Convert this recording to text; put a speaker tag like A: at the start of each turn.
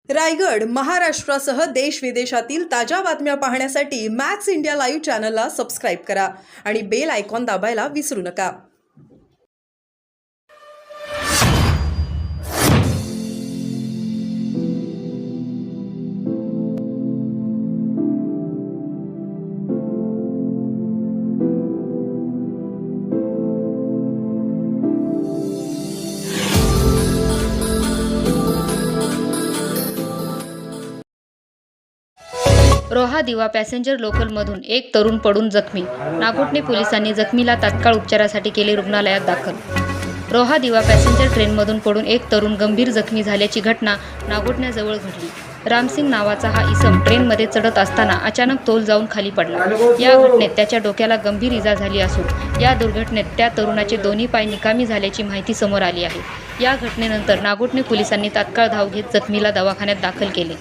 A: रायगड, महाराष्ट्रासह देश विदेशातील ताज्या बातम्या पाहण्यासाठी मॅक्स इंडिया लाईव्ह चॅनलला सबस्क्राईब करा आणि बेल आयकॉन दाबायला विसरू नका.
B: रोहा दिवा पॅसेंजर लोकलमधून एक तरुण पडून जखमी. नागोठणे पोलिसांनी जखमीला तात्काळ उपचारासाठी केले रुग्णालयात दाखल. रोहा दिवा पॅसेंजर ट्रेनमधून पडून एक तरुण गंभीर जखमी झाल्याची घटना नागोठण्याजवळ घडली. रामसिंग नावाचा हा इसम ट्रेनमध्ये चढत असताना अचानक तोल जाऊन खाली पडला. या घटनेत त्याच्या डोक्याला गंभीर इजा झाली असून या दुर्घटनेत त्या तरुणाचे दोन्ही पाय निकामी झाल्याची माहिती समोर आली आहे. या घटनेनंतर नागोठणे पोलिसांनी तात्काळ धाव घेत जखमीला दवाखान्यात दाखल केले.